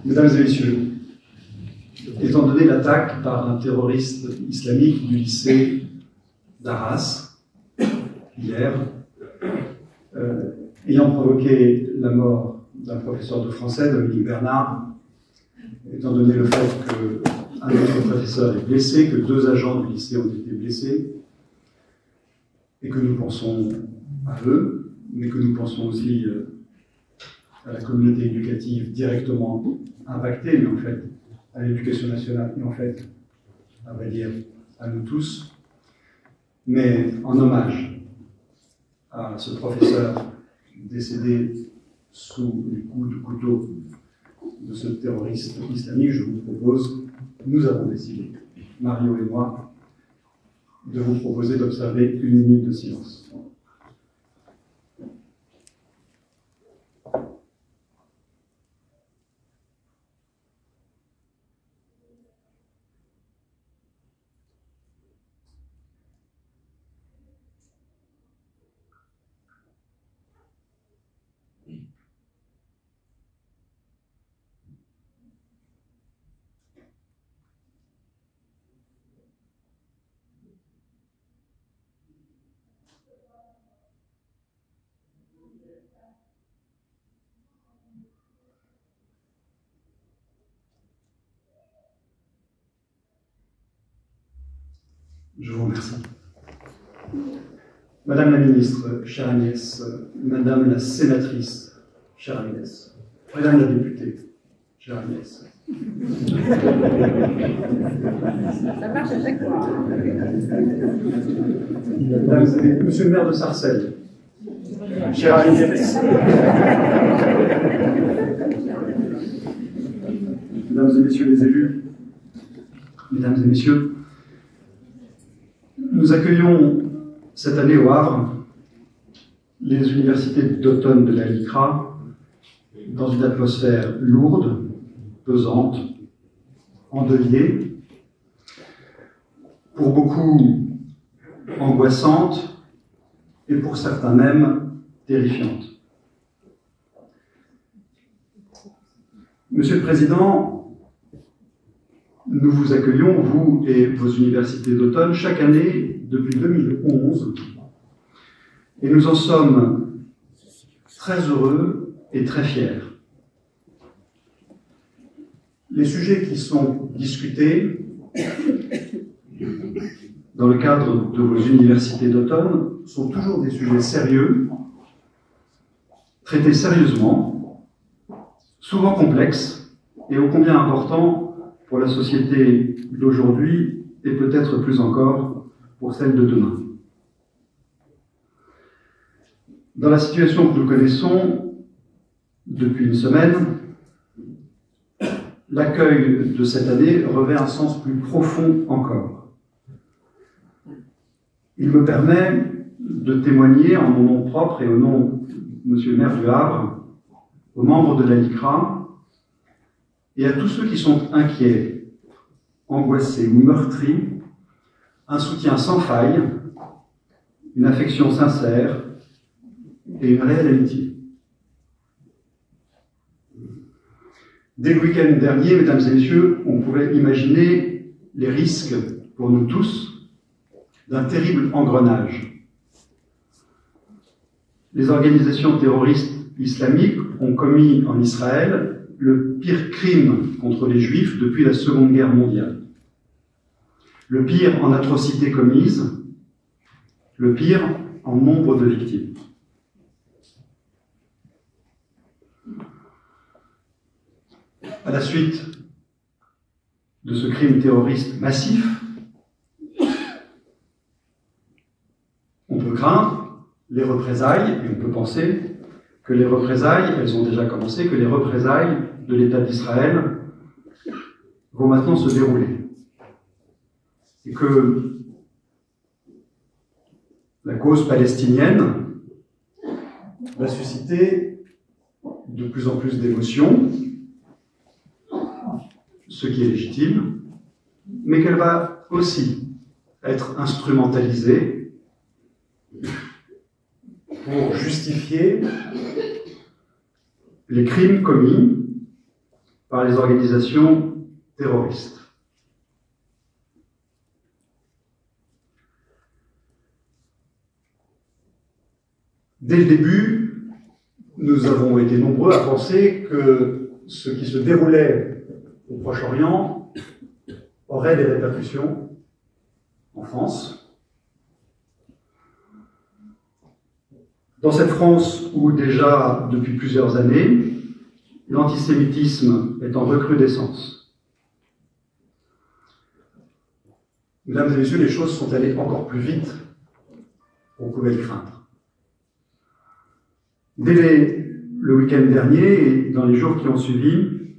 Mesdames et messieurs, étant donné l'attaque par un terroriste islamique du lycée d'Arras, hier, ayant provoqué la mort d'un professeur de français, Dominique Bernard, étant donné le fait qu'un autre professeur est blessé, que 2 agents du lycée ont été blessés, et que nous pensons à eux, mais que nous pensons aussi à la communauté éducative directement impactée, mais en fait à l'éducation nationale, et en fait, à vrai dire, à nous tous, mais en hommage à ce professeur décédé sous les coups de couteau de ce terroriste islamique, je vous propose, nous avons décidé, Mario et moi, de vous proposer d'observer 1 minute de silence. Je vous remercie. Madame la ministre, chère Agnès, Madame la sénatrice, chère Agnès, Madame la députée, chère Agnès. Ça marche à chaque fois. Monsieur le maire de Sarcelles, chère Agnès. Mesdames et messieurs les élus, mesdames et messieurs, nous accueillons cette année au Havre les universités d'automne de la LICRA dans une atmosphère lourde, pesante, endeuillée, pour beaucoup angoissante et pour certains même terrifiante. Monsieur le Président, nous vous accueillons, vous et vos universités d'automne, chaque année depuis 2011, et nous en sommes très heureux et très fiers. Les sujets qui sont discutés dans le cadre de vos universités d'automne sont toujours des sujets sérieux, traités sérieusement, souvent complexes et ô combien importants pour la société d'aujourd'hui et peut-être plus encore pour celle de demain. Dans la situation que nous connaissons depuis une semaine, l'accueil de cette année revêt un sens plus profond encore. Il me permet de témoigner en mon nom propre et au nom de Monsieur le maire du Havre, aux membres de la LICRA, et à tous ceux qui sont inquiets, angoissés ou meurtris, un soutien sans faille, une affection sincère et une réelle amitié. Dès le week-end dernier, mesdames et messieurs, on pouvait imaginer les risques pour nous tous d'un terrible engrenage. Les organisations terroristes islamiques ont commis en Israël le pire crime contre les Juifs depuis la Seconde Guerre mondiale. Le pire en atrocités commises, le pire en nombre de victimes. À la suite de ce crime terroriste massif, on peut craindre les représailles, et on peut penser que les représailles, elles ont déjà commencé, que les représailles de l'État d'Israël vont maintenant se dérouler. Et que la cause palestinienne va susciter de plus en plus d'émotions, ce qui est légitime, mais qu'elle va aussi être instrumentalisée pour justifier les crimes commis par les organisations terroristes. Dès le début, nous avons été nombreux à penser que ce qui se déroulait au Proche-Orient aurait des répercussions en France. Dans cette France où déjà, depuis plusieurs années, l'antisémitisme est en recrudescence. Mesdames et messieurs, les choses sont allées encore plus vite qu'on pouvait le craindre. Dès le week-end dernier et dans les jours qui ont suivi,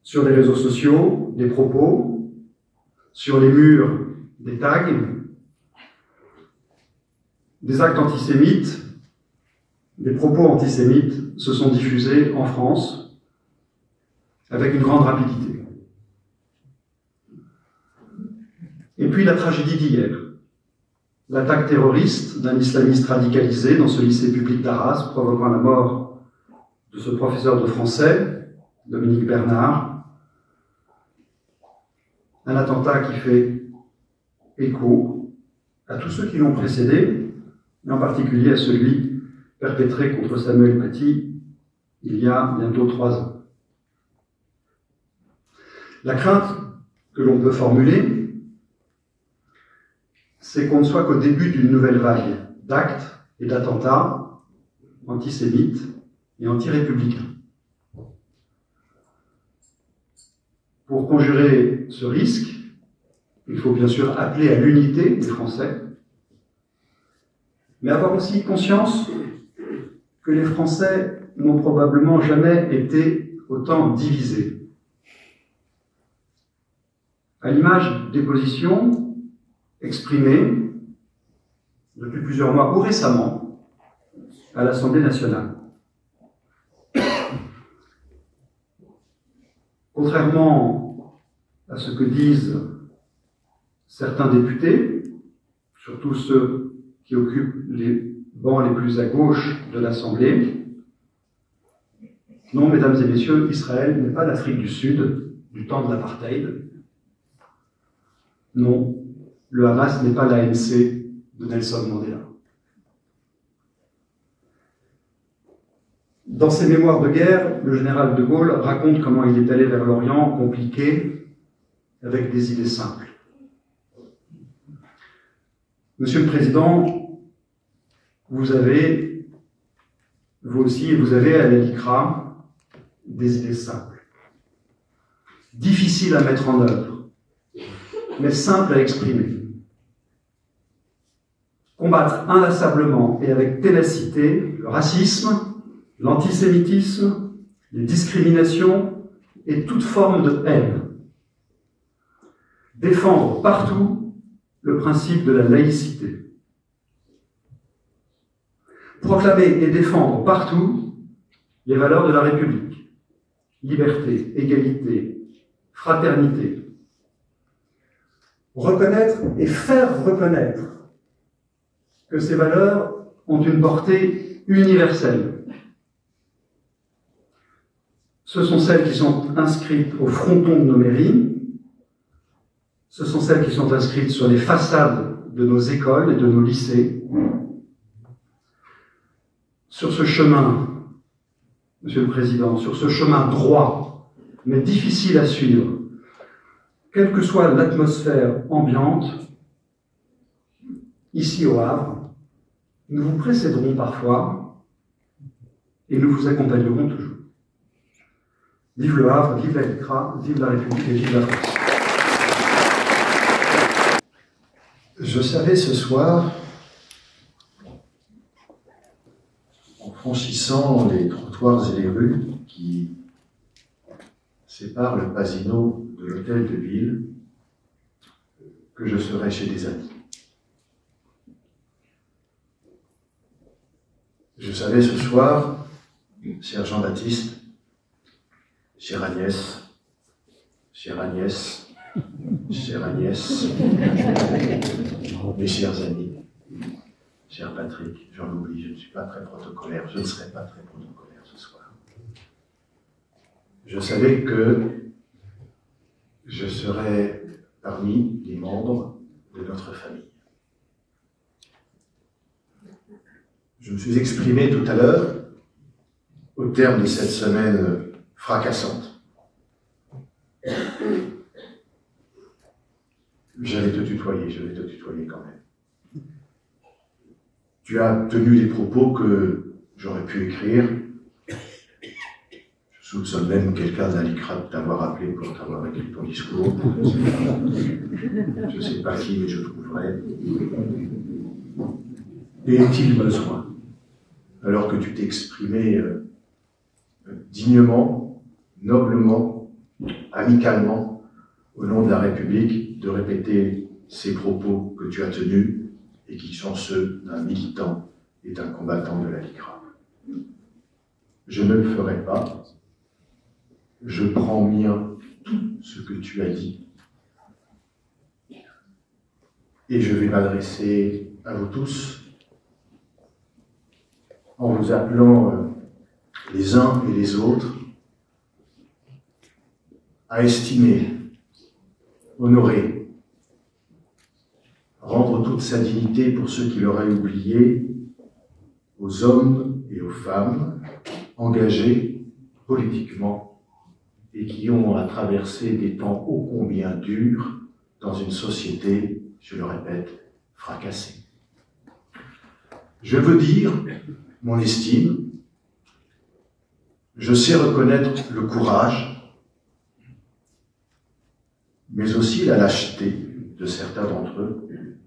sur les réseaux sociaux, des propos, sur les murs, des tags, des actes antisémites, des propos antisémites se sont diffusés en France avec une grande rapidité. Et puis la tragédie d'hier, l'attaque terroriste d'un islamiste radicalisé dans ce lycée public d'Arras, provoquant la mort de ce professeur de français, Dominique Bernard. Un attentat qui fait écho à tous ceux qui l'ont précédé, et en particulier à celui perpétré contre Samuel Paty il y a bientôt 3 ans. La crainte que l'on peut formuler, c'est qu'on ne soit qu'au début d'une nouvelle vague d'actes et d'attentats antisémites et anti-républicains. Pour conjurer ce risque, il faut bien sûr appeler à l'unité des Français, mais avoir aussi conscience que les Français n'ont probablement jamais été autant divisés. À l'image des positions exprimées depuis plusieurs mois ou récemment à l'Assemblée nationale. Contrairement à ce que disent certains députés, surtout ceux qui occupent les bancs les plus à gauche de l'Assemblée, non, mesdames et messieurs, Israël n'est pas l'Afrique du Sud du temps de l'apartheid. Non, le Hamas n'est pas l'ANC de Nelson Mandela. Dans ses mémoires de guerre, le général de Gaulle raconte comment il est allé vers l'Orient compliqué avec des idées simples. Monsieur le Président, vous avez, vous aussi, vous avez à la LICRA des idées simples, difficiles à mettre en œuvre, mais simples à exprimer. Combattre inlassablement et avec ténacité le racisme, l'antisémitisme, les discriminations et toute forme de haine. Défendre partout le principe de la laïcité. Proclamer et défendre partout les valeurs de la République. Liberté, égalité, fraternité. Reconnaître et faire reconnaître que ces valeurs ont une portée universelle. Ce sont celles qui sont inscrites au fronton de nos mairies, ce sont celles qui sont inscrites sur les façades de nos écoles et de nos lycées. Sur ce chemin, Monsieur le Président, sur ce chemin droit, mais difficile à suivre, quelle que soit l'atmosphère ambiante, ici au Havre, nous vous précéderons parfois et nous vous accompagnerons toujours. Vive le Havre, vive la LICRA, vive la République et vive la France. Je savais ce soir, en franchissant les trottoirs et les rues qui séparent le Pasino de l'hôtel de ville, que je serais chez des amis. Je savais ce soir, cher Jean-Baptiste, chère Agnès, chère Agnès, chère Agnès, mes chers amis, cher Patrick, j'en oublie, je ne suis pas très protocolaire, je ne serai pas très protocolaire ce soir. je savais que je serais parmi les membres de notre famille. Je me suis exprimé tout à l'heure au terme de cette semaine fracassante. J'allais te tutoyer, je vais te tutoyer quand même. Tu as tenu des propos que j'aurais pu écrire. Je soupçonne même quelqu'un d'Alicrat de t'avoir appelé pour t'avoir écrit ton discours. Je ne sais pas qui, mais je trouverai. Et est-il besoin, alors que tu t'es exprimé dignement, noblement, amicalement, au nom de la République, de répéter ces propos que tu as tenus et qui sont ceux d'un militant et d'un combattant de la LICRA. Je ne le ferai pas. Je prends mien tout ce que tu as dit. Et je vais m'adresser à vous tous en vous appelant les uns et les autres à estimer, honorer, rendre toute sa dignité pour ceux qui l'auraient oublié, aux hommes et aux femmes engagés politiquement et qui ont à traverser des temps ô combien durs dans une société, je le répète, fracassée. Je veux dire mon estime, je sais reconnaître le courage, mais aussi la lâcheté de certains d'entre eux,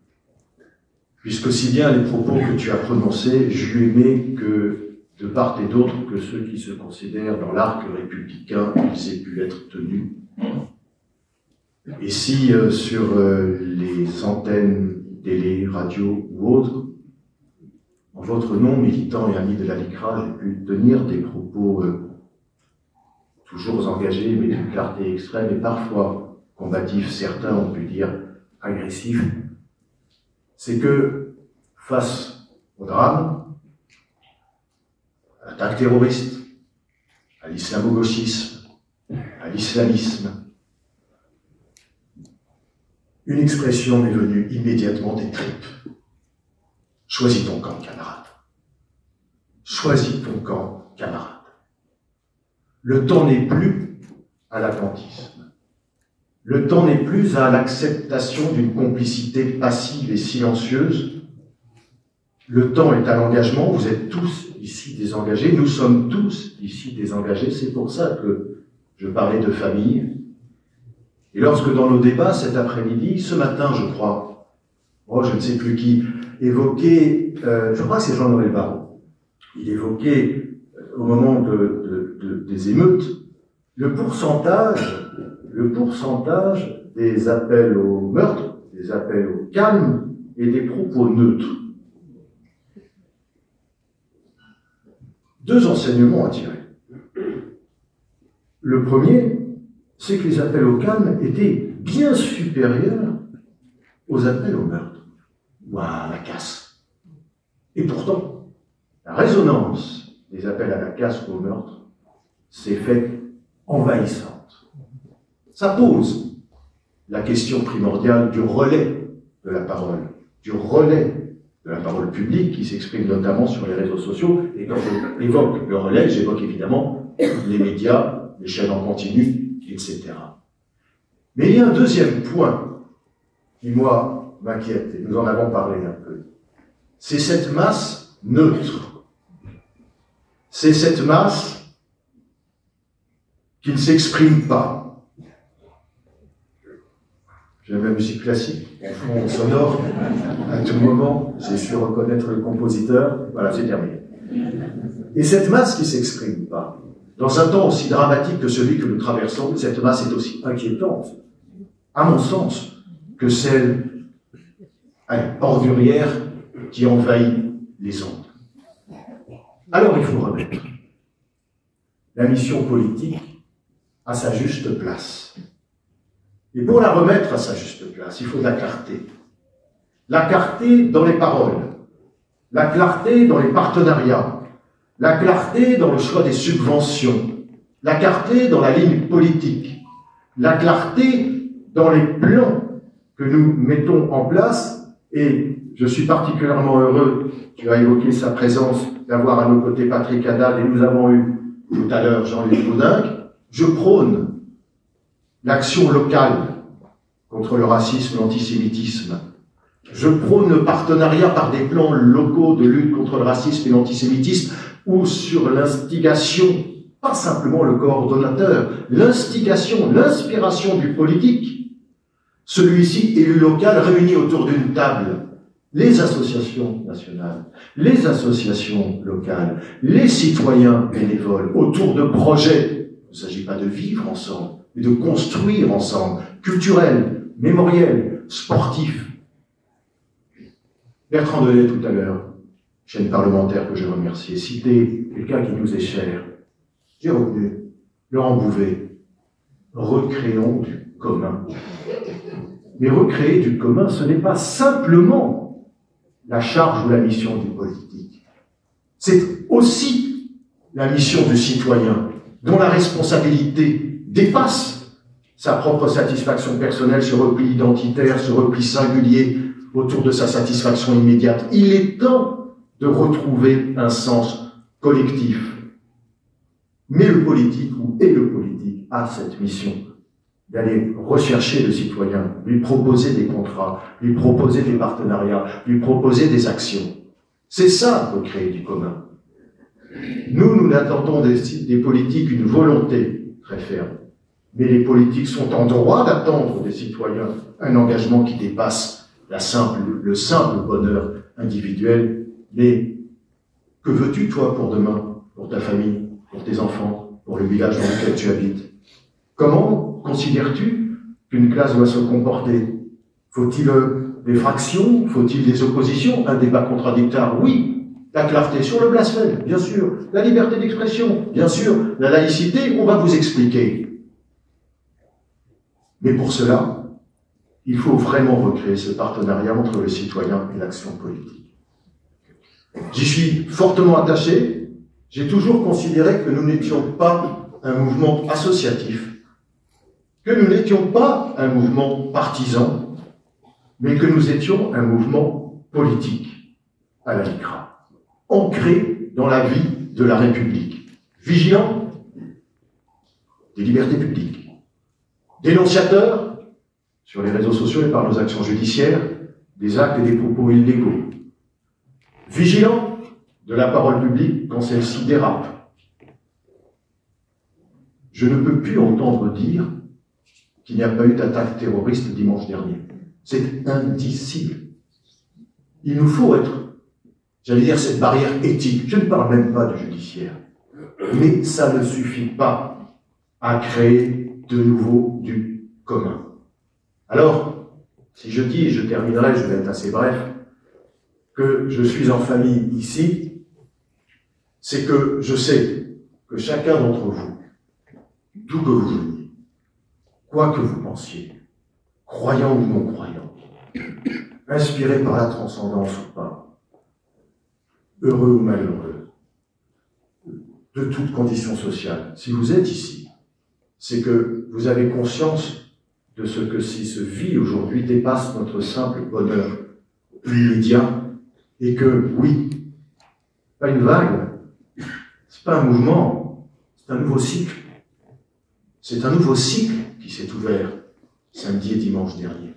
puisqu'aussi bien les propos que tu as prononcés, j'eus aimé que, de part et d'autre, que ceux qui se considèrent dans l'arc républicain, ils aient pu être tenus. Et si sur les antennes, télé, radio ou autres, en votre nom, militants et amis de la LICRA, j'ai pu tenir des propos toujours engagés, mais d'une clarté extrême, et parfois combatifs, certains ont pu dire agressifs, c'est que, face au drame, à l'attaque terroriste, à l'islamo-gauchisme, à l'islamisme, une expression m'est venue immédiatement des tripes. Choisis ton camp, camarade. Choisis ton camp, camarade. Le temps n'est plus à l'attentisme. Le temps n'est plus à l'acceptation d'une complicité passive et silencieuse. Le temps est à l'engagement. Vous êtes tous ici désengagés. Nous sommes tous ici désengagés. C'est pour ça que je parlais de famille. Et lorsque dans nos débats cet après-midi, ce matin, je crois, je ne sais plus qui, évoquait, je crois que c'est Jean-Noël Barrot, il évoquait, au moment des émeutes, le pourcentage des appels au meurtre, des appels au calme et des propos neutres. Deux enseignements à tirer. Le premier, c'est que les appels au calme étaient bien supérieurs aux appels au meurtre ou à la casse. Et pourtant, la résonance des appels à la casse ou au meurtre s'est faite envahissante. Ça pose la question primordiale du relais de la parole, du relais de la parole publique qui s'exprime notamment sur les réseaux sociaux. Et quand je évoque le relais, j'évoque évidemment les médias, les chaînes en continu, etc. Mais il y a un deuxième point qui, moi, m'inquiète, et nous en avons parlé un peu. C'est cette masse neutre. C'est cette masse qui ne s'exprime pas. J'aime la musique classique, en fond sonore, à tout moment, j'ai su reconnaître le compositeur, voilà, c'est terminé. Et cette masse qui ne s'exprime pas, dans un temps aussi dramatique que celui que nous traversons, cette masse est aussi inquiétante, à mon sens, que celle ordurière qui envahit les ondes. Alors il faut remettre la mission politique à sa juste place. Et pour la remettre à sa juste place, il faut de la clarté. La clarté dans les paroles, la clarté dans les partenariats, la clarté dans le choix des subventions, la clarté dans la ligne politique, la clarté dans les plans que nous mettons en place, et je suis particulièrement heureux, tu as évoqué sa présence, d'avoir à nos côtés Patrick Hadal, et nous avons eu tout à l'heure Jean-Luc Baudinck. Je prône l'action locale contre le racisme et l'antisémitisme. Je prône le partenariat par des plans locaux de lutte contre le racisme et l'antisémitisme, ou sur l'instigation, pas simplement le coordonnateur, l'instigation, l'inspiration du politique, celui-ci élu local réuni autour d'une table, les associations nationales, les associations locales, les citoyens bénévoles, autour de projets. Il ne s'agit pas de vivre ensemble, mais de construire ensemble, culturels, mémoriels, sportifs. Bertrand Delay, tout à l'heure, chaîne parlementaire que je remercie, cité quelqu'un qui nous est cher. J'ai retenu Laurent Bouvet. Recréons du commun. Mais recréer du commun, ce n'est pas simplement la charge ou la mission du politique. C'est aussi la mission du citoyen, dont la responsabilité dépasse sa propre satisfaction personnelle, ce repli identitaire, ce repli singulier autour de sa satisfaction immédiate. Il est temps de retrouver un sens collectif. Mais le politique, et le politique, a cette mission d'aller rechercher le citoyen, lui proposer des contrats, lui proposer des partenariats, lui proposer des actions. C'est ça, recréer du commun. Nous attendons des politiques une volonté très ferme. Mais les politiques sont en droit d'attendre des citoyens un engagement qui dépasse le simple bonheur individuel. Mais que veux-tu, toi, pour demain, pour ta famille, pour tes enfants, pour le village dans lequel tu habites? Comment considères-tu qu'une classe doit se comporter? Faut-il des fractions? Faut-il des oppositions? Un débat contradictoire? Oui. La clarté sur le blasphème, bien sûr. La liberté d'expression, bien sûr. La laïcité, on va vous expliquer. Mais pour cela, il faut vraiment recréer ce partenariat entre le citoyen et l'action politique. J'y suis fortement attaché. J'ai toujours considéré que nous n'étions pas un mouvement associatif, que nous n'étions pas un mouvement partisan, mais que nous étions un mouvement politique à la LICRA, ancré dans la vie de la République, vigilant des libertés publiques, dénonciateur sur les réseaux sociaux et par nos actions judiciaires des actes et des propos illégaux, vigilant de la parole publique quand celle-ci dérape. Je ne peux plus entendre dire qu'il n'y a pas eu d'attaque terroriste dimanche dernier. C'est indicible. Il nous faut être, j'allais dire, cette barrière éthique. Je ne parle même pas du judiciaire. Mais ça ne suffit pas à créer de nouveau du commun. Alors, si je dis, et je terminerai, je vais être assez bref, que je suis en famille ici, c'est que je sais que chacun d'entre vous, d'où que vous veniez, quoi que vous pensiez, croyant ou non croyant, inspiré par la transcendance ou pas, heureux ou malheureux, de toute condition sociale, si vous êtes ici, c'est que vous avez conscience de ce que si se vit aujourd'hui dépasse notre simple bonheur immédiat, et que, oui, pas une vague, c'est pas un mouvement, c'est un nouveau cycle. C'est un nouveau cycle qui s'est ouvert samedi et dimanche dernier.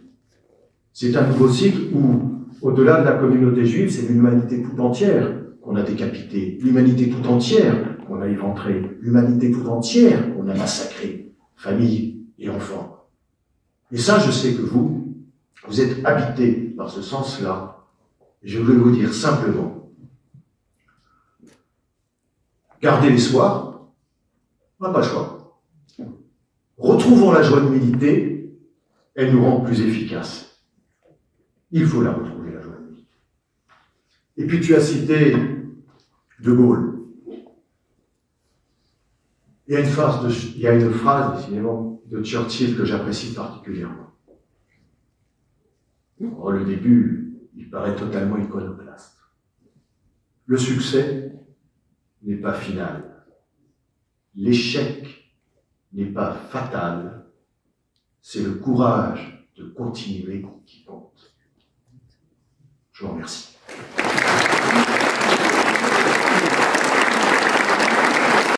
C'est un nouveau cycle où, au-delà de la communauté juive, c'est l'humanité tout entière qu'on a décapitée, l'humanité tout entière qu'on a éventrée, l'humanité tout entière qu'on a massacrée, famille et enfants. Et ça, je sais que vous êtes habités par ce sens-là. Je voulais vous dire simplement, gardez l'espoir, on n'a pas le choix. Retrouvons la joie de militer, elle nous rend plus efficaces. Il faut la retrouver, la joie de militer. Et puis tu as cité De Gaulle. Il y a une phrase, décidément, de Churchill que j'apprécie particulièrement. Oh, le début, il paraît totalement iconoclaste. Le succès n'est pas final. l'échec n'est pas fatal, c'est le courage de continuer qui compte. Je vous remercie.